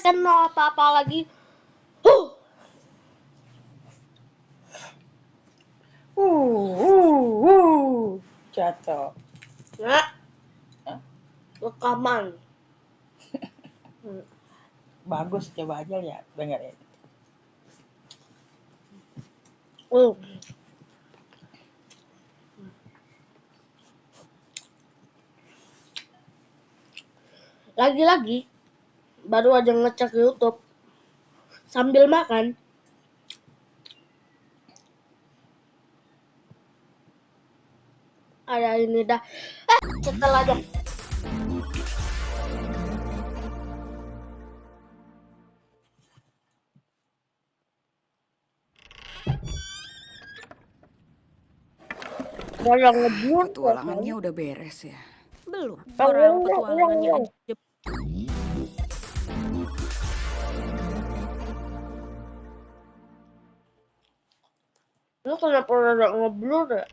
Kan mau apa-apa lagi. Huh. Jatuh. Nah, Hah? rekaman. Bagus, coba aja ya dengerin. Lagi-lagi baru aja ngecek YouTube sambil makan. Ada ini dah. Setel aja. Orang ngeblur. Petualangannya udah beres ya? Belum. Orang petualangannya aja. Lu kenapa rada ngeblur ya?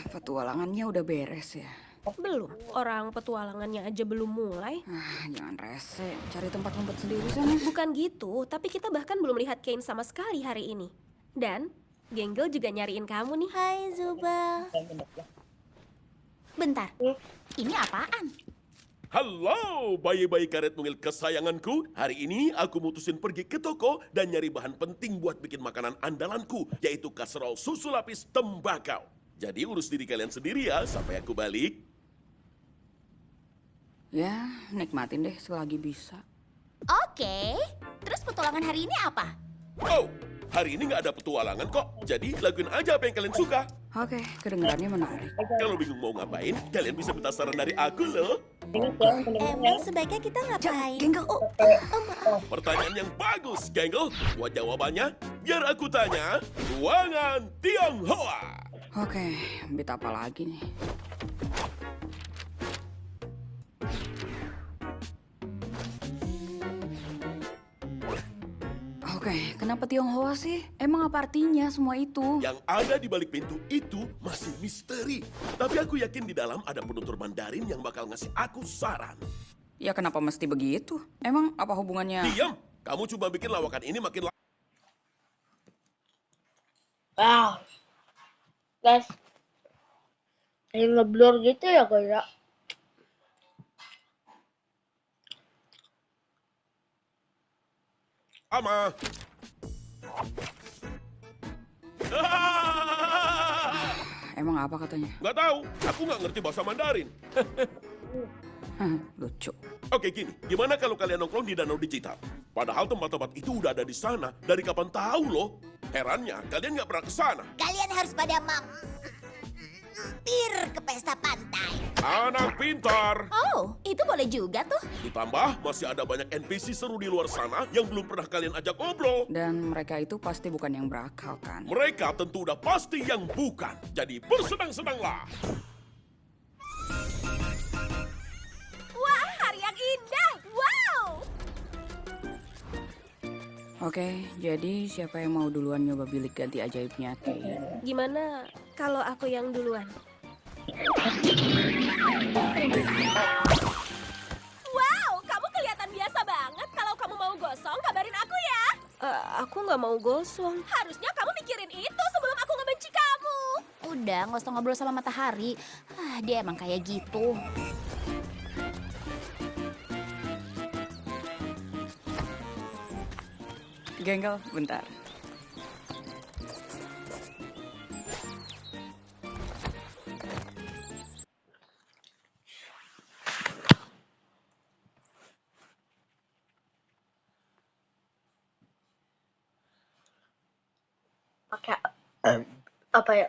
Petualangannya udah beres ya? Belum. Orang petualangannya aja belum mulai. Jangan rese, cari tempat ngumpet sendiri sana. Bukan gitu, tapi kita bahkan belum lihat Kane sama sekali hari ini. Dan Genggel juga nyariin kamu nih. Hai Zuba. Bentar, ini apaan? Halo, bayi-bayi karet mungil kesayanganku. Hari ini aku mutusin pergi ke toko dan nyari bahan penting buat bikin makanan andalanku, yaitu kaserol susu lapis tembakau. Jadi urus diri kalian sendiri ya, sampai aku balik. Ya, nikmatin deh selagi bisa. Oke, terus petualangan hari ini apa? Oh, hari ini nggak ada petualangan kok. Jadi lakuin aja apa yang kalian suka. Oke, kedengarannya menarik. Kalau bingung mau ngapain, kalian bisa minta saran dari aku loh. Emang sebaiknya kita ngapain? Genggel, maaf. Pertanyaan yang bagus, Genggel. Buat jawabannya, biar aku tanya. Ruangan Tionghoa. Oke, bit apa lagi nih? Oke, kenapa Tionghoa sih? Emang apa artinya semua itu? Yang ada di balik pintu itu masih misteri. Tapi aku yakin di dalam ada penutur Mandarin yang bakal ngasih aku saran. Ya kenapa mesti begitu? Emang apa hubungannya? Diam! Kamu coba bikin lawakan ini makin Guys. Kayak ngeblur gitu ya kayak. lama. Emang apa katanya? Nggak tahu, aku nggak ngerti bahasa Mandarin. Lucu. Oke gini, gimana kalau kalian nongkrong di danau digital? Padahal tempat-tempat itu udah ada di sana. Dari kapan tahu loh? Herannya, kalian nggak pernah ke sana. Kalian harus pada mampir ke pesta pantai. Anak pintar. Oh, itu boleh juga tuh. Ditambah, masih ada banyak NPC seru di luar sana yang belum pernah kalian ajak ngobrol. Dan mereka itu pasti bukan yang berakal kan? Mereka tentu udah pasti yang bukan. Jadi bersenang-senanglah. Wah, hari yang indah. Wow. Oke, jadi siapa yang mau duluan nyoba bilik ganti ajaibnya Kane? Gimana kalau aku yang duluan? Wow, kamu kelihatan biasa banget. Kalau kamu mau gosong, kabarin aku ya. Aku nggak mau gosong. Harusnya kamu mikirin itu sebelum aku ngebenci kamu. Udah, nggak usah ngobrol sama matahari. Dia emang kayak gitu. Genggel, bentar. Pakai apa ya?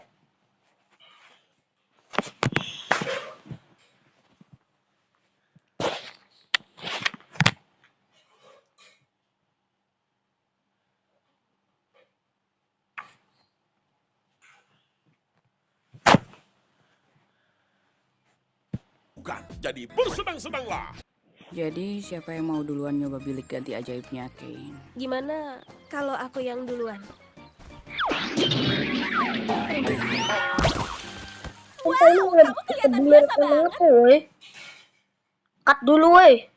Bukan, jadi bersenang-senanglah. Jadi siapa yang mau duluan nyoba bilik ganti ajaibnya Kane? Gimana kalau aku yang duluan? Wow, kamu kelihatan biasa banget. Cut dulu weh.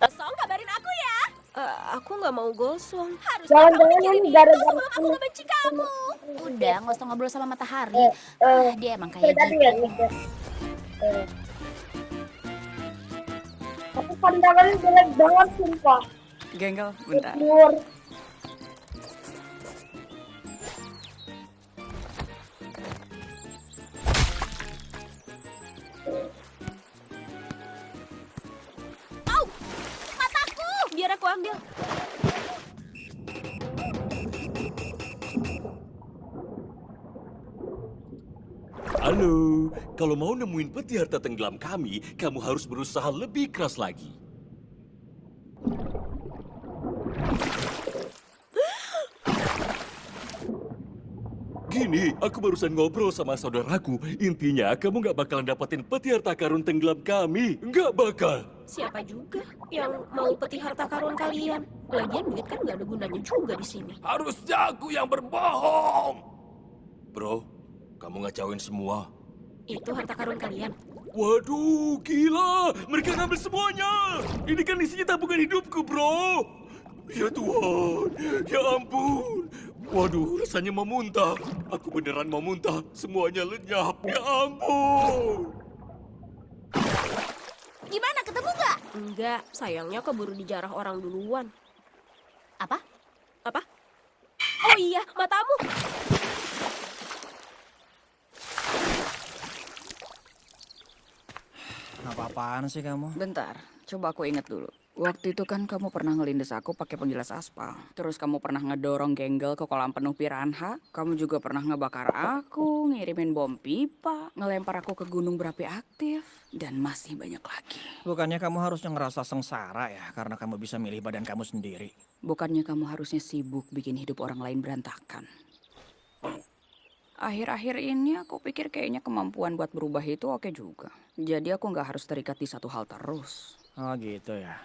Gosong, kabarin aku ya. Aku nggak mau gosong. Harusnya Jangan-jangan kamu mikirin ini itu gara-gara sebelum aku ngebenci kamu. Udah, nggak usah ngobrol sama matahari. Dia emang kayak tadi gitu. ya mikir. Tapi pandangannya jelek banget sumpah. Genggel, bentar. Nur. Au, mataku. Biar aku ambil. Halo, kalau mau nemuin peti harta tenggelam kami, kamu harus berusaha lebih keras lagi. Gini, aku barusan ngobrol sama saudaraku. Intinya, kamu nggak bakalan dapetin peti harta karun tenggelam kami. Nggak bakal. Siapa juga yang mau peti harta karun kalian? Lagian duit kan nggak ada gunanya juga di sini. Harusnya aku yang berbohong. Bro, kamu ngacauin semua. Itu harta karun kalian. Waduh, gila. Mereka ngambil semuanya. Ini kan isinya tabungan hidupku, bro. Ya Tuhan, ya ampun. Waduh, rasanya mau muntah. Aku beneran mau muntah. Semuanya lenyap. Ya ampun. Gimana, ketemu nggak? Enggak, sayangnya keburu dijarah orang duluan. Apa? Apa? Oh iya, matamu. Apa-apaan sih kamu? Bentar, coba aku ingat dulu. Waktu itu kan kamu pernah ngelindes aku pakai penggilas aspal. Terus kamu pernah ngedorong Genggel ke kolam penuh piranha. Kamu juga pernah ngebakar aku, ngirimin bom pipa, ngelempar aku ke gunung berapi aktif, dan masih banyak lagi. Bukannya kamu harusnya ngerasa sengsara ya karena kamu bisa milih badan kamu sendiri. Bukannya kamu harusnya sibuk bikin hidup orang lain berantakan. Akhir-akhir ini aku pikir kayaknya kemampuan buat berubah itu oke juga. Jadi aku nggak harus terikat di satu hal terus. Oh gitu ya.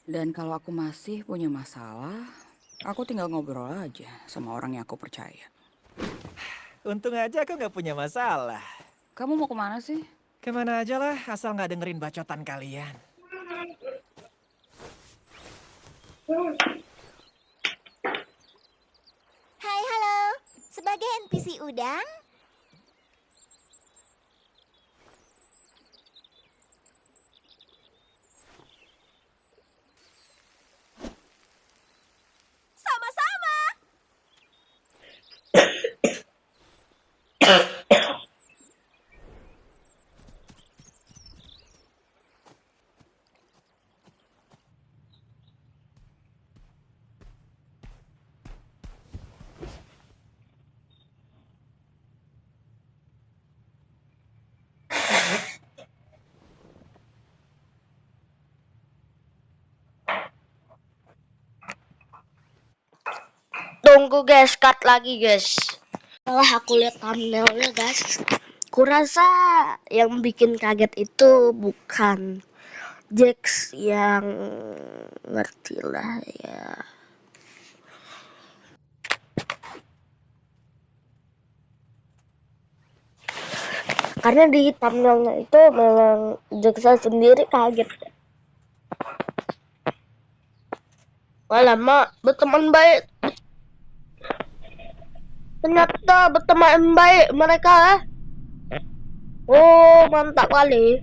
Dan kalau aku masih punya masalah, aku tinggal ngobrol aja sama orang yang aku percaya. Untung aja aku nggak punya masalah. Kamu mau kemana sih? Kemana aja lah asal nggak dengerin bacotan kalian. Hai, halo. Sebagai NPC udang, Sama-sama. Tunggu guys, cut lagi guys. Setelah aku lihat thumbnailnya guys, kurasa yang bikin kaget itu bukan Jax yang ngerti lah ya. Karena di thumbnailnya itu memang Jax sendiri kaget. Lama berteman baik. Ternyata berteman baik mereka. Oh, mantap kali.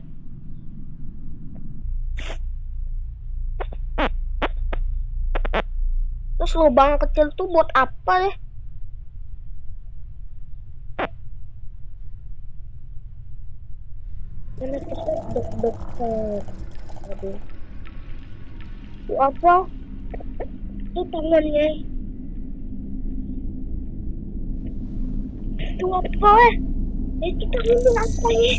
Terus lubang kecil tuh buat apa deh? Karena kita deg-degan. Aduh. Itu apa? Itu tangannya. Itu apa? Itu tangannya apa ya?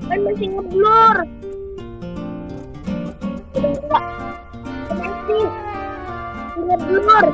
Kan masih ngeblur. Udah enggak. Masih ngeblur.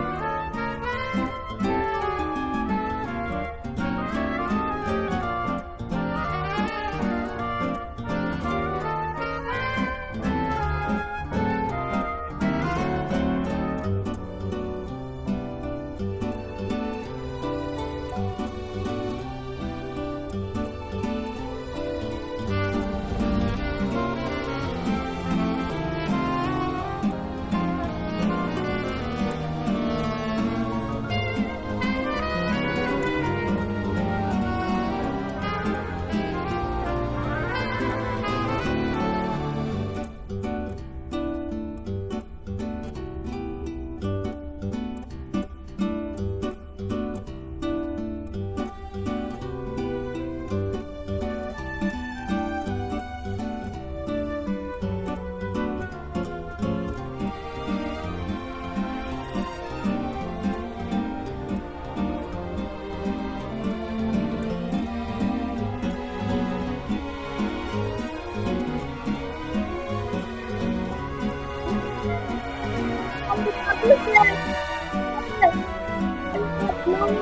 Ini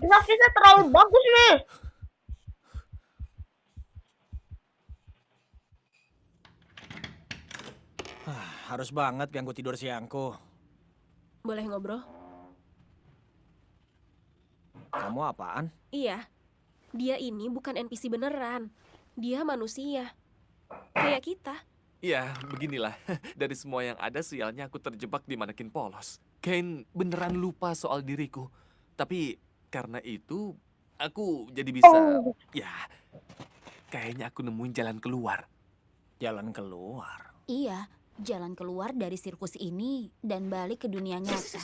grafisnya terlalu bagus nih. Harus banget ganggu tidur siangku. Boleh ngobrol? Kamu apaan? Iya, dia ini bukan NPC beneran. Dia manusia. Kayak kita. Ya, beginilah. Dari semua yang ada, sialnya aku terjebak di manekin polos. Kane beneran lupa soal diriku. Tapi karena itu, aku jadi bisa... Ya, kayaknya aku nemuin jalan keluar. Jalan keluar. Iya, jalan keluar dari sirkus ini dan balik ke dunia nyata.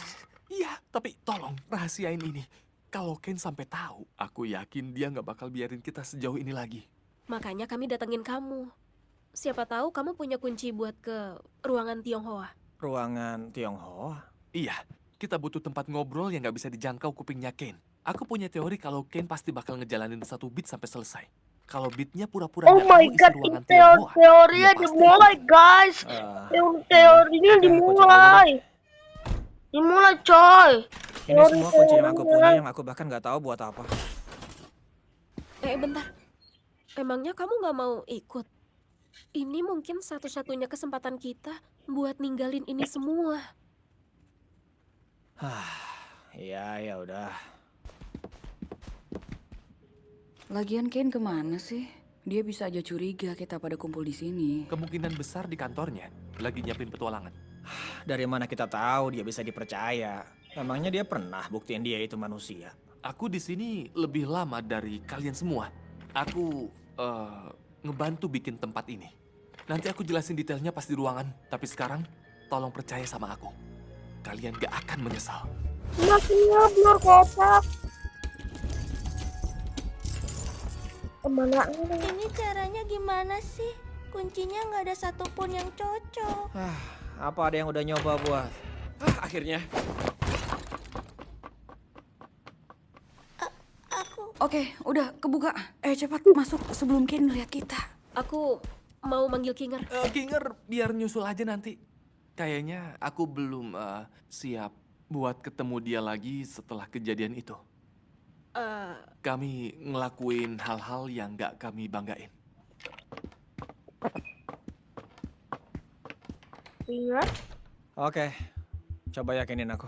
Iya, tapi tolong rahasiain ini. Kalau Kane sampai tahu, aku yakin dia nggak bakal biarin kita sejauh ini lagi. Makanya kami datengin kamu. Siapa tahu kamu punya kunci buat ke ruangan Tionghoa. Ruangan Tionghoa? Iya, kita butuh tempat ngobrol yang nggak bisa dijangkau kupingnya Kane. Aku punya teori kalau Kane pasti bakal ngejalanin satu beat sampai selesai. Kalau beatnya pura-pura Oh nggak my tahu isi god, ruangan ini Tionghoa. teorinya dia pasti dimulai guys. Teorinya Oke, aku dimulai. Dimulai coy. Ini semua kunci yang aku punya yang aku bahkan nggak tahu buat apa. Bentar. Emangnya kamu nggak mau ikut? Ini mungkin satu-satunya kesempatan kita buat ninggalin ini semua. Iya, ya udah. Lagian Kane kemana sih? Dia bisa aja curiga kita pada kumpul di sini. Kemungkinan besar di kantornya, lagi nyiapin petualangan. Dari mana kita tahu dia bisa dipercaya? Emangnya dia pernah buktiin dia itu manusia? Aku di sini lebih lama dari kalian semua. Aku ngebantu bikin tempat ini. Nanti aku jelasin detailnya pas di ruangan. Tapi sekarang, tolong percaya sama aku. Kalian gak akan menyesal. Makin ngeblur kotak. Kemana ini? Ini caranya gimana sih? Kuncinya nggak ada satupun yang cocok. Apa ada yang udah nyoba buat? Akhirnya. Oke, udah kebuka. Cepat masuk sebelum Kane ngeliat kita. Aku mau manggil Kinger. Kinger, biar nyusul aja nanti. Kayaknya aku belum siap buat ketemu dia lagi setelah kejadian itu. Kami ngelakuin hal-hal yang gak kami banggain. Ingat? Oke, coba yakinin aku.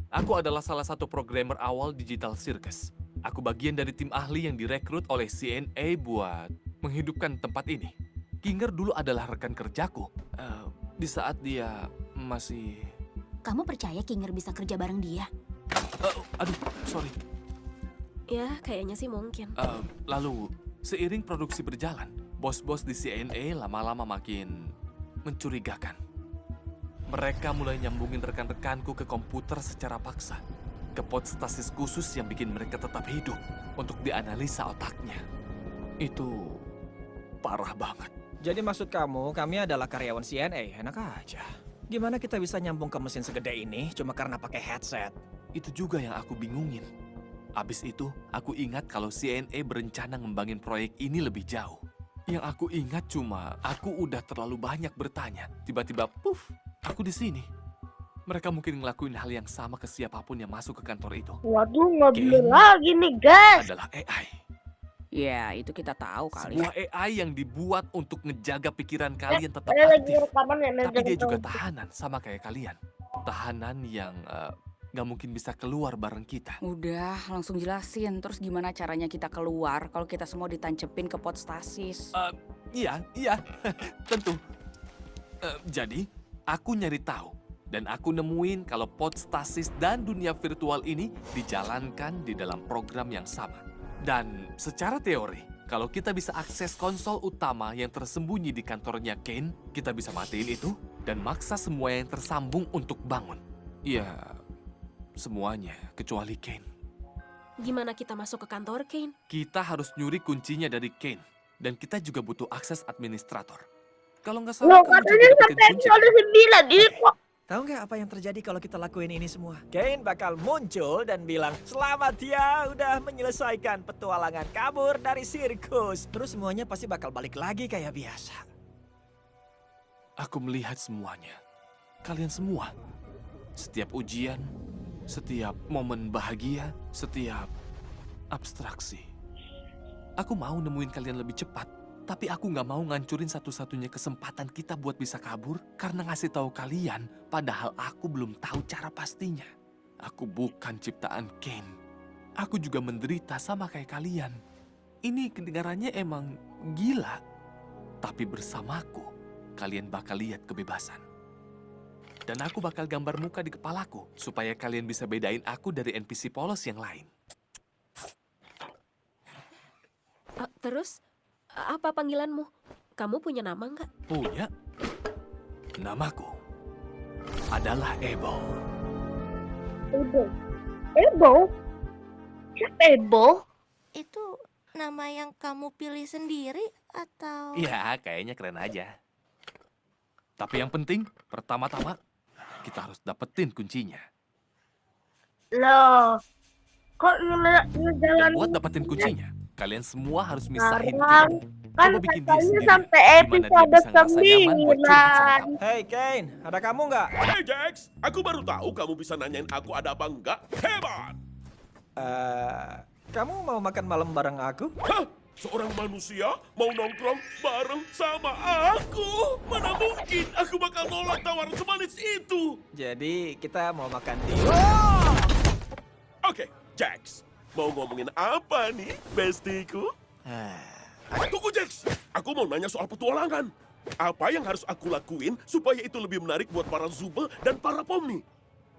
Aku adalah salah satu programmer awal Digital Circus. Aku bagian dari tim ahli yang direkrut oleh CNA buat menghidupkan tempat ini. Kinger dulu adalah rekan kerjaku. Di saat dia masih... Kamu percaya Kinger bisa kerja bareng dia? Aduh, sorry. Ya, kayaknya sih mungkin. Lalu, seiring produksi berjalan, bos-bos di CNA lama-lama makin mencurigakan. Mereka mulai nyambungin rekan-rekanku ke komputer secara paksa. Ke pod stasis khusus yang bikin mereka tetap hidup untuk dianalisa otaknya. Itu parah banget. Jadi maksud kamu, kami adalah karyawan CNA, enak aja. Gimana kita bisa nyambung ke mesin segede ini cuma karena pakai headset? Itu juga yang aku bingungin. Abis itu, aku ingat kalau CNA berencana ngembangin proyek ini lebih jauh. Yang aku ingat cuma, aku udah terlalu banyak bertanya. Tiba-tiba, puff, aku di sini. Mereka mungkin ngelakuin hal yang sama ke siapapun yang masuk ke kantor itu. Waduh, ngeblur Kane lagi nih guys. Adalah AI. Ya, itu kita tahu kali. Sebuah AI yang dibuat untuk ngejaga pikiran kalian tetap Saya lagi aktif. rekaman ya. Tapi dia juga tahanan, sama kayak kalian. Tahanan yang gak mungkin bisa keluar bareng kita. Udah, langsung jelasin. Terus gimana caranya kita keluar kalau kita semua ditancepin ke pod stasis? Iya, tentu. Jadi, aku nyari tahu. Dan aku nemuin kalau pod stasis dan dunia virtual ini dijalankan di dalam program yang sama. Dan secara teori, kalau kita bisa akses konsol utama yang tersembunyi di kantornya Kane, kita bisa matiin itu dan maksa semua yang tersambung untuk bangun. Ya, semuanya kecuali Kane. Gimana kita masuk ke kantor Kane? Kita harus nyuri kuncinya dari Kane. Dan kita juga butuh akses administrator. Kalau nggak Loh, salah, kamu katanya juga dapetin sampai kunci. episode 9 ini kok. Tahu nggak apa yang terjadi kalau kita lakuin ini semua? Kane bakal muncul dan bilang, "Selamat ya, udah menyelesaikan petualangan kabur dari sirkus." Terus semuanya pasti bakal balik lagi kayak biasa. Aku melihat semuanya. Kalian semua. Setiap ujian, setiap momen bahagia, setiap abstraksi. Aku mau nemuin kalian lebih cepat. Tapi aku nggak mau ngancurin satu-satunya kesempatan kita buat bisa kabur karena ngasih tahu kalian, padahal aku belum tahu cara pastinya. Aku bukan ciptaan Kane. Aku juga menderita sama kayak kalian. Ini kedengarannya emang gila. Tapi bersamaku, kalian bakal lihat kebebasan. Dan aku bakal gambar muka di kepalaku supaya kalian bisa bedain aku dari NPC polos yang lain. Terus, apa panggilanmu? Kamu punya nama nggak? Punya. Namaku adalah Ebo. Ebo. Ebo? Siapa Ebo? Itu nama yang kamu pilih sendiri atau... Iya, kayaknya keren aja. Tapi yang penting, pertama-tama, kita harus dapetin kuncinya. Loh, kok Dan ngejalan buat dapetin kuncinya, kalian semua harus misahin sekarang? Kane. Kan Coba bikin dia katanya sendiri, sampai gimana dia episode bisa ngerasa nyaman buat curhat sama 9. kamu. Hey Kane, ada kamu nggak? Hey Jax, aku baru tahu kamu bisa nanyain aku ada apa enggak. Hebat! Kamu mau makan malam bareng aku? Hah? Seorang manusia mau nongkrong bareng sama aku? Mana mungkin aku bakal nolak tawaran semanis itu? Jadi kita mau makan di... Oke, Jax. Mau ngomongin apa nih, bestiku? Tunggu, Jax. Aku mau nanya soal petualangan. Apa yang harus aku lakuin supaya itu lebih menarik buat para Zubel dan para Pomni?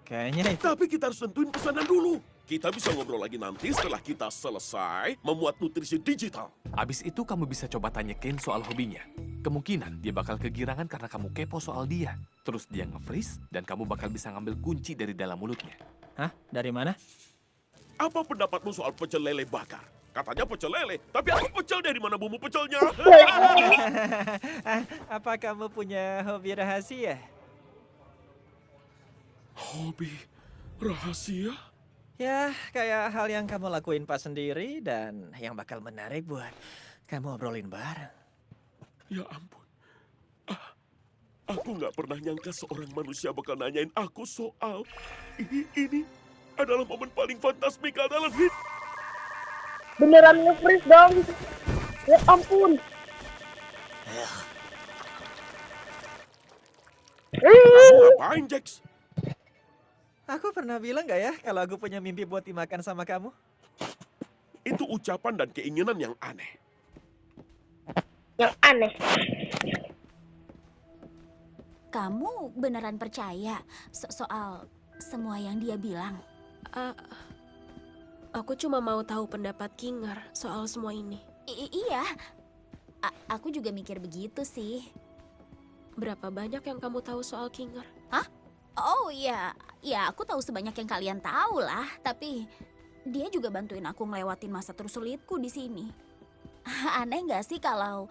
Kayaknya itu... Tapi kita harus tentuin pesanan dulu. Kita bisa ngobrol lagi nanti setelah kita selesai memuat nutrisi digital. Abis itu kamu bisa coba tanya Kane soal hobinya. Kemungkinan dia bakal kegirangan karena kamu kepo soal dia. Terus dia nge-freeze dan kamu bakal bisa ngambil kunci dari dalam mulutnya. Hah? Dari mana? Apa pendapatmu soal pecel lele bakar? Katanya pecel lele, tapi aku pecel dari mana bumbu pecelnya? Apa kamu punya hobi rahasia? Hobi rahasia? Ya, kayak hal yang kamu lakuin pas sendiri dan yang bakal menarik buat kamu obrolin bareng. Ya ampun. Aku nggak pernah nyangka seorang manusia bakal nanyain aku soal ini adalah momen paling fantasmikal dalam hidup. Beneran nge-freeze dong. Ya ampun. Kamu ngapain, Jax? Aku pernah bilang gak ya kalau aku punya mimpi buat dimakan sama kamu? Itu ucapan dan keinginan yang aneh. Yang aneh. Kamu beneran percaya soal semua yang dia bilang? Aku cuma mau tahu pendapat Kinger soal semua ini. Iya, aku juga mikir begitu sih. Berapa banyak yang kamu tahu soal Kinger? Hah? Oh iya, ya aku tahu sebanyak yang kalian tahu lah. Tapi dia juga bantuin aku ngelewatin masa tersulitku di sini. Aneh nggak sih kalau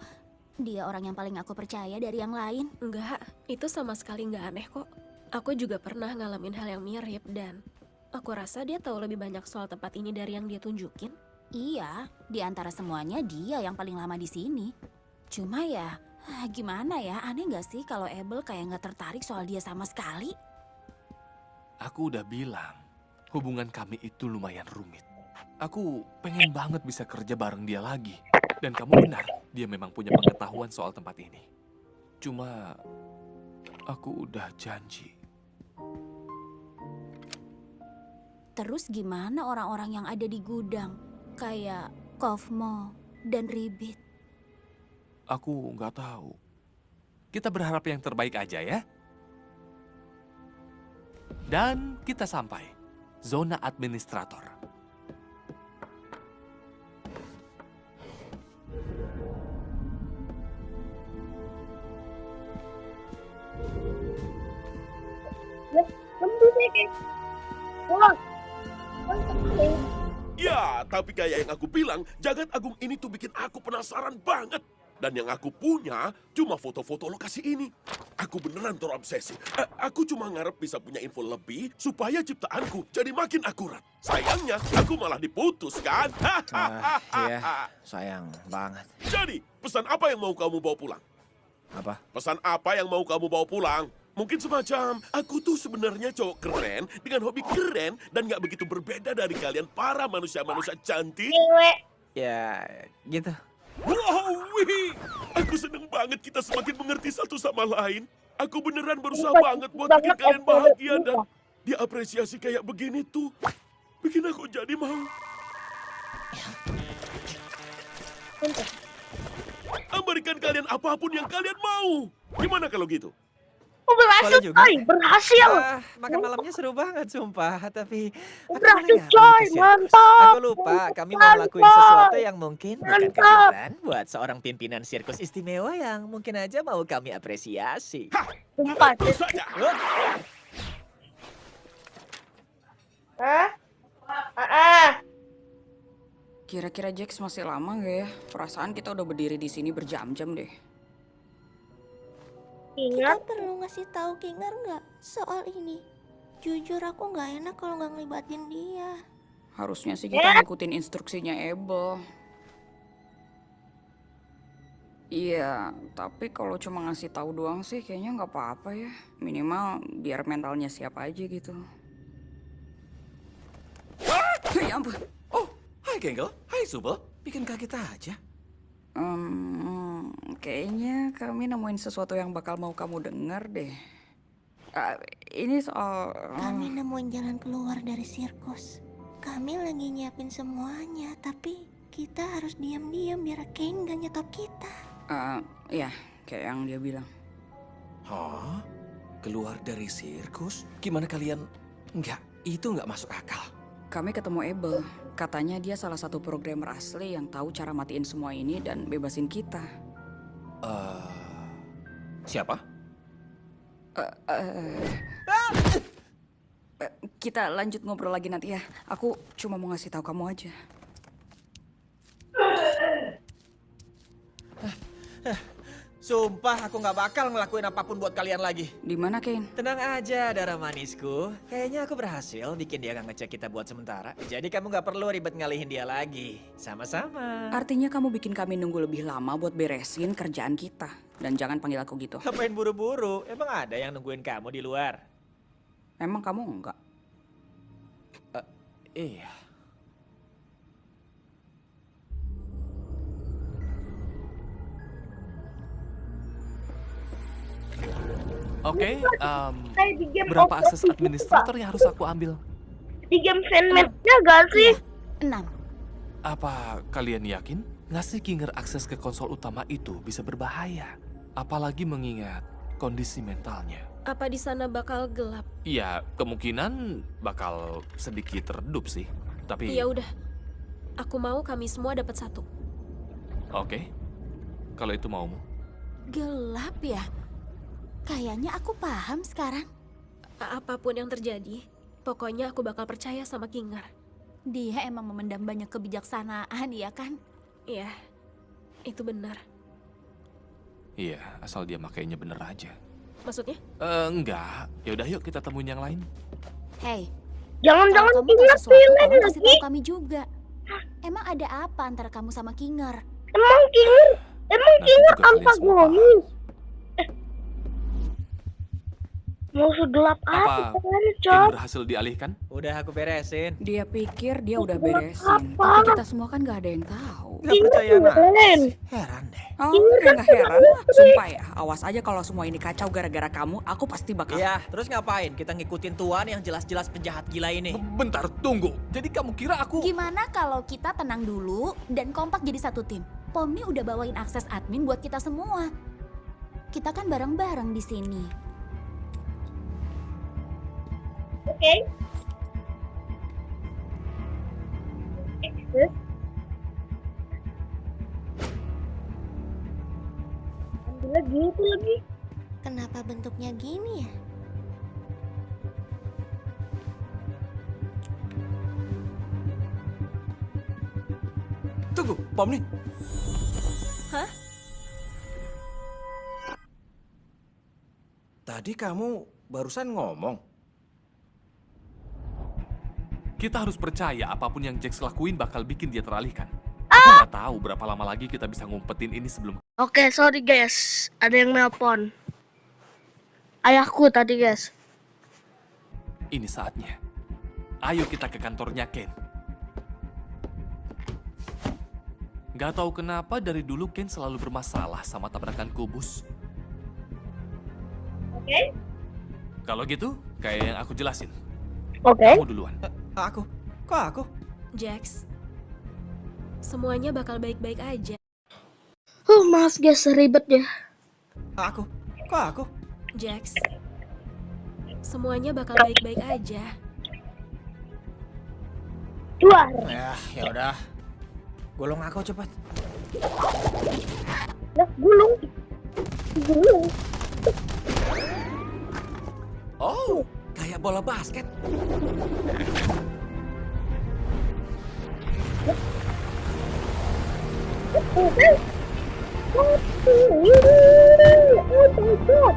dia orang yang paling aku percaya dari yang lain? Enggak, itu sama sekali nggak aneh kok. Aku juga pernah ngalamin hal yang mirip dan aku rasa dia tahu lebih banyak soal tempat ini dari yang dia tunjukin. Iya, di antara semuanya dia yang paling lama di sini. Cuma ya, gimana ya, aneh nggak sih kalau Abel kayak nggak tertarik soal dia sama sekali? Aku udah bilang, hubungan kami itu lumayan rumit. Aku pengen banget bisa kerja bareng dia lagi. Dan kamu benar, dia memang punya pengetahuan soal tempat ini. Cuma, aku udah janji. Terus gimana orang-orang yang ada di gudang? Kayak Kofmo dan Ribbit. Aku nggak tahu. Kita berharap yang terbaik aja ya. Dan kita sampai. Zona administrator. Ya, tapi kayak yang aku bilang, Jagat Agung ini tuh bikin aku penasaran banget. Dan yang aku punya cuma foto-foto lokasi ini. Aku beneran terobsesi. Aku cuma ngarep bisa punya info lebih supaya ciptaanku jadi makin akurat. Sayangnya, aku malah diputus kan? Iya, sayang banget. Jadi, pesan apa yang mau kamu bawa pulang? Apa? Pesan apa yang mau kamu bawa pulang? Mungkin semacam, aku tuh sebenarnya cowok keren, dengan hobi keren, dan gak begitu berbeda dari kalian para manusia-manusia cantik. Ya, gitu. Wow, wih. Aku seneng banget kita semakin mengerti satu sama lain. Aku beneran berusaha banget buat bikin kalian bahagia dan diapresiasi kayak begini tuh. Bikin aku jadi mau. Berikan kalian apapun yang kalian mau. Gimana kalau gitu? Oh, berhasil, Boleh juga. coy. Berhasil. Makan malamnya seru banget, sumpah. Tapi aku Berhasil, boleh nggak coy. pergi ke sirkus? Mantap. Aku lupa, kami mau ngelakuin sesuatu yang mungkin bukan Mantap. kejutan buat seorang pimpinan sirkus istimewa yang mungkin aja mau kami apresiasi. Sumpah. Tentu saja. Kira-kira Jax masih lama gak ya? Perasaan kita udah berdiri di sini berjam-jam deh. Ingat. Kita perlu ngasih tahu Kinger nggak soal ini? Jujur aku nggak enak kalau nggak ngelibatin dia. Harusnya sih kita ngikutin instruksinya Abel. Iya, tapi kalau cuma ngasih tahu doang sih kayaknya nggak apa-apa ya. Minimal biar mentalnya siap aja gitu. Ya ampun. Oh, hai Genggel. Hai Subel. Bikin kaget aja. Kayaknya kami nemuin sesuatu yang bakal mau kamu denger deh. Ini soal... Kami nemuin jalan keluar dari sirkus. Kami lagi nyiapin semuanya, tapi kita harus diam-diam biar Kane gak nyetop kita. Ya, kayak yang dia bilang. Hah? Keluar dari sirkus? Gimana kalian? Enggak, itu nggak masuk akal. Kami ketemu Abel. Katanya dia salah satu programmer asli yang tahu cara matiin semua ini dan bebasin kita. Siapa? Kita lanjut ngobrol lagi nanti ya. Aku cuma mau ngasih tahu kamu aja. Sumpah aku nggak bakal ngelakuin apapun buat kalian lagi. Di mana, Kane? Tenang aja, darah manisku. Kayaknya aku berhasil bikin dia nggak ngecek kita buat sementara. Jadi kamu nggak perlu ribet ngalihin dia lagi. Sama-sama. Artinya kamu bikin kami nunggu lebih lama buat beresin kerjaan kita. Dan jangan panggil aku gitu. Ngapain buru-buru? Emang ada yang nungguin kamu di luar? Emang kamu enggak? Iya. Oke, Kayak di game berapa Overwatch akses itu, administrator yang harus aku ambil? Di game Sandman-nya gak sih? 6. Apa kalian yakin ngasih Kinger akses ke konsol utama itu bisa berbahaya? Apalagi mengingat kondisi mentalnya. Apa di sana bakal gelap? Ya, kemungkinan bakal sedikit redup sih. Tapi, Ya udah. Aku mau kami semua dapat satu. oke. Kalau itu maumu. Gelap ya? Kayaknya aku paham sekarang. Apapun yang terjadi, pokoknya aku bakal percaya sama Kinger. Dia emang memendam banyak kebijaksanaan, ya kan? Iya, itu benar. Iya, asal dia makainya bener aja. Maksudnya? Enggak. Ya udah yuk kita temuin yang lain. Hey, Jangan-jangan kalau kamu Kinger tahu sesuatu, pilih tolong kasih lagi. tahu kami juga. Emang ada apa antara kamu sama Kinger? Emang Kinger Nanti juga kalian semua antagonis. Mau segelap Apa apa kan, Ken Cok? berhasil dialihkan? Udah aku beresin. Dia pikir dia udah beresin. Tapi kita semua kan gak ada yang tahu. Nggak percaya keren. banget. Heran deh. Oh, ya gak heran. Sumpah ya, awas aja kalau semua ini kacau gara-gara kamu, aku pasti bakal... Iya, terus ngapain? Kita ngikutin tuan yang jelas-jelas penjahat gila ini. Bentar, tunggu. Jadi kamu kira aku... Gimana kalau kita tenang dulu dan kompak jadi satu tim? Pomni udah bawain akses admin buat kita semua. Kita kan bareng-bareng di sini. Oke. Ambil lagi itu lagi. Kenapa bentuknya gini ya? Tunggu, Pomni. Hah? Tadi kamu barusan ngomong. Kita harus percaya apapun yang Jax lakuin bakal bikin dia teralihkan. Aku nggak tahu berapa lama lagi kita bisa ngumpetin ini sebelum... Oke, sorry guys. Ada yang nelpon. Ayahku tadi guys. Ini saatnya. Ayo kita ke kantornya Ken. Gak tahu kenapa dari dulu Ken selalu bermasalah sama tabrakan kubus. Oke. Kalau gitu, kayak yang aku jelasin. Oke. Kamu duluan. Aku? Kok aku? Jax, semuanya bakal baik-baik aja. Maaf guys, ribet ya. Aku? Kok aku? Jax, semuanya bakal baik-baik aja. Keluar. Ya udah. Gulung aku cepat. Lah, gulung. Gulung. Oh, kayak bola basket. Oh my god.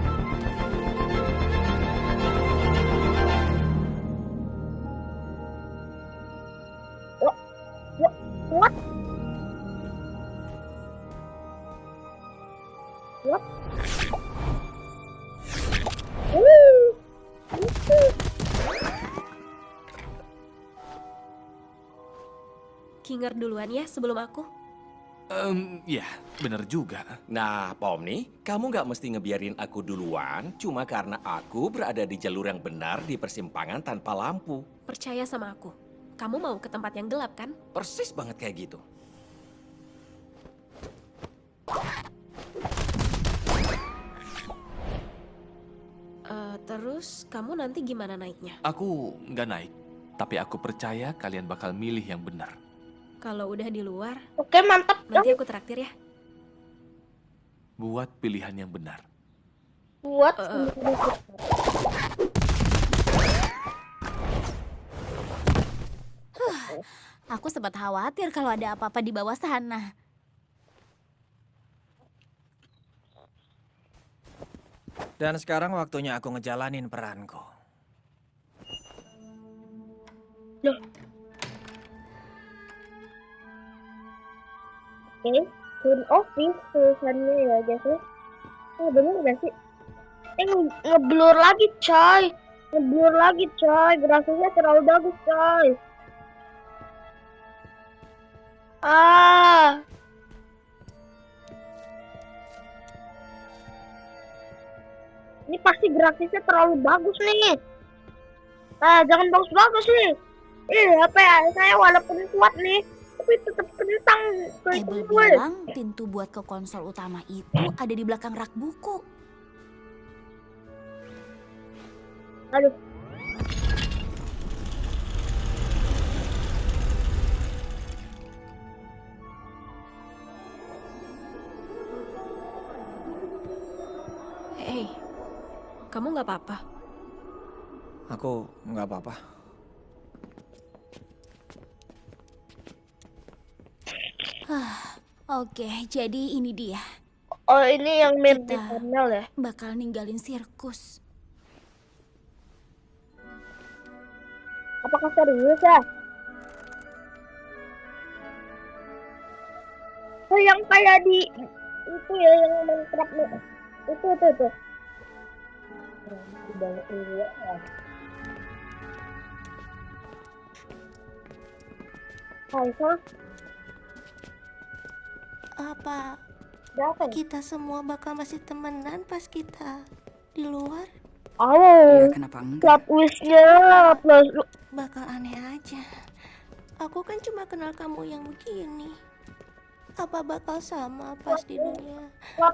What? What? Kinger duluan ya sebelum aku. Ya, bener juga. Nah, Pomni, kamu nggak mesti ngebiarin aku duluan cuma karena aku berada di jalur yang benar di persimpangan tanpa lampu. Percaya sama aku. Kamu mau ke tempat yang gelap kan? Persis banget kayak gitu. Terus kamu nanti gimana naiknya? Aku nggak naik, tapi aku percaya kalian bakal milih yang benar. Kalau udah di luar, Oke, mantap. nanti aku traktir ya. Buat pilihan yang benar. Buat Aku sempat khawatir kalau ada apa-apa di bawah sana. Dan sekarang waktunya aku ngejalanin peranku. Loh. Oke, turn office tulisannya ya guys ya. Bener gak sih? Ngeblur lagi coy. Ngeblur lagi coy. Grafiknya terlalu bagus coy. Ini pasti grafisnya terlalu bagus nih. Jangan bagus-bagus nih. HP saya walaupun kuat nih, tapi tetap kentang. Abel bilang pintu buat ke konsol utama itu ada di belakang rak buku. Aduh. Hey, kamu nggak apa-apa? Aku nggak apa-apa. Oke, jadi ini dia. Oh, ini yang mirip di Kita panel ya? bakal ninggalin sirkus. Apakah serius ya? Oh, yang kayak di itu ya, yang Minecraft itu. Kaisa, Apa datang. kita semua bakal masih temenan pas kita di luar? Ya, kenapa enggak? Plot twist-nya, plus Bakal aneh aja. Aku kan cuma kenal kamu yang begini. Apa bakal sama pas di dunia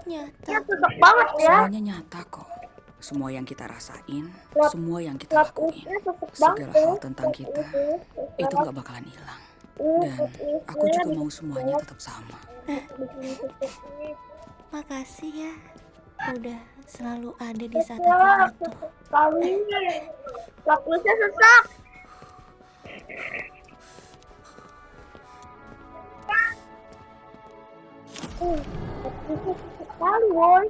nyata? cocok banget ya. Semuanya nyata kok. Semua yang kita rasain, Plot- semua yang kita Plot lakuin, twist-nya cocok segala banget hal ya. tentang kita itu nggak bakalan hilang. Dan aku juga mau semuanya tetap sama. Makasih ya. Udah selalu ada di saat aku butuh. Kali plot twist-nya sesak. Sekali, boy.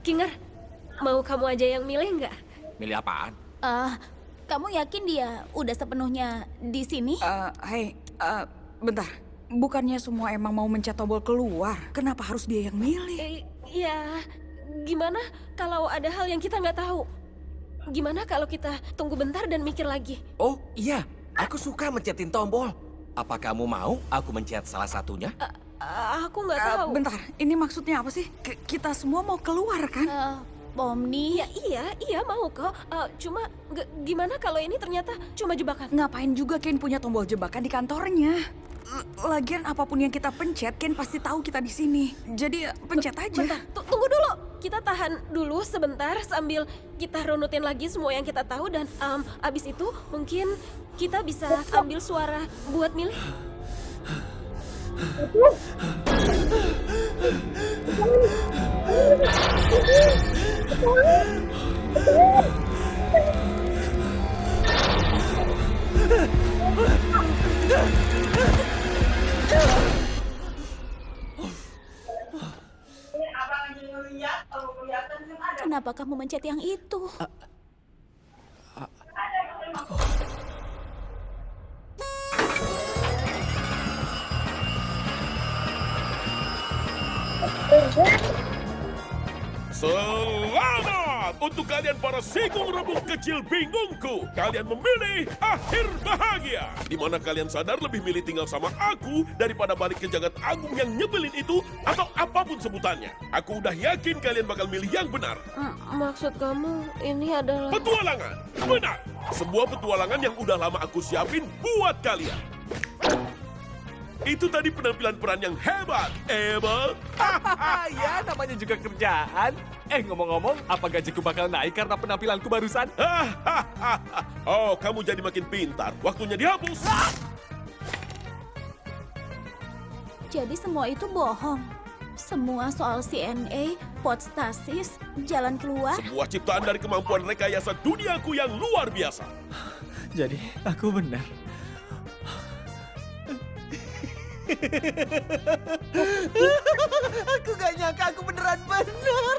Kinger, mau kamu aja yang milih nggak? Milih apaan? Kamu yakin dia udah sepenuhnya di sini? Hei, bentar. Bukannya semua emang mau mencet tombol keluar? Kenapa harus dia yang milih? Ya, gimana kalau ada hal yang kita nggak tahu? Gimana kalau kita tunggu bentar dan mikir lagi? Oh iya, aku suka mencetin tombol. Apa kamu mau aku mencet salah satunya? Aku nggak tahu. Bentar, ini maksudnya apa sih? Kita semua mau keluar kan? Pomni. Ya, iya mau kok. Cuma gimana kalau ini ternyata cuma jebakan? Ngapain juga Ken punya tombol jebakan di kantornya? Lagian apapun yang kita pencet, Ken pasti tahu kita di sini. Jadi pencet aja. Bentar, tunggu dulu. Kita tahan dulu sebentar sambil kita runutin lagi semua yang kita tahu dan abis itu mungkin kita bisa ambil suara buat milih. Kenapa kamu mencet yang itu? Selamat untuk kalian para sigung rebung kecil bingungku. Kalian memilih akhir bahagia. Di mana kalian sadar lebih milih tinggal sama aku daripada balik ke jagat agung yang nyebelin itu atau apapun sebutannya. Aku udah yakin kalian bakal milih yang benar. Maksud kamu ini adalah... Petualangan. Benar. Sebuah petualangan yang udah lama aku siapin buat kalian. Itu tadi penampilan peran yang hebat, Abel. Ya, namanya juga kerjaan. Ngomong-ngomong, apa gajiku bakal naik karena penampilanku barusan? Oh, kamu jadi makin pintar. Waktunya dihapus. Jadi semua itu bohong. Semua soal CNA, pot stasis, jalan keluar. Sebuah ciptaan dari kemampuan rekayasa duniaku yang luar biasa. Jadi aku benar. Aku gak nyangka aku beneran benar.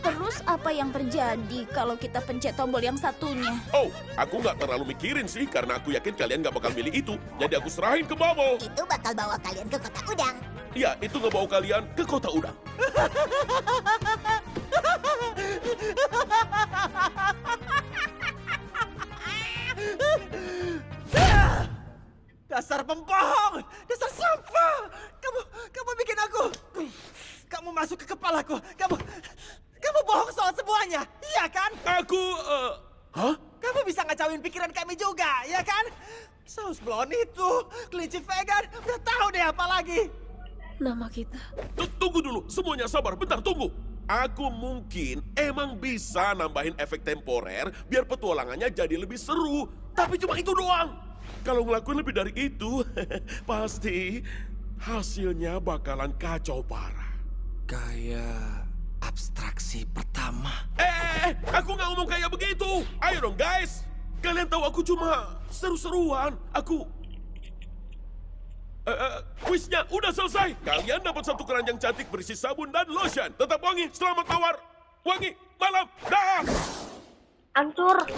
Terus apa yang terjadi kalau kita pencet tombol yang satunya? Oh, aku nggak terlalu mikirin sih karena aku yakin kalian nggak bakal milih itu. Jadi aku serahin ke Bubble. Itu bakal bawa kalian ke kota udang. Ya, itu ngebawa kalian ke kota udang. Dasar pembohong, dasar sampah. Kamu bikin aku. Kamu masuk ke kepalaku. Kamu bohong soal semuanya, iya kan? Hah? Kamu bisa ngacauin pikiran kami juga, ya kan? Saus blon itu, kelinci vegan, udah tahu deh apa lagi. Nama kita. Tunggu dulu, semuanya sabar, bentar tunggu. Aku mungkin emang bisa nambahin efek temporer biar petualangannya jadi lebih seru. Tapi cuma itu doang. Kalau ngelakuin lebih dari itu, pasti hasilnya bakalan kacau parah. Kayak abstraksi pertama. Aku nggak ngomong kayak begitu. Ayo dong guys. Kalian tahu aku cuma seru-seruan. Kuisnya udah selesai. Kalian dapat satu keranjang cantik berisi sabun dan lotion. Tetap wangi, selamat mawar. Wangi, malam, dah. Hancur.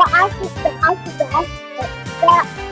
Asik. Asik. Asik.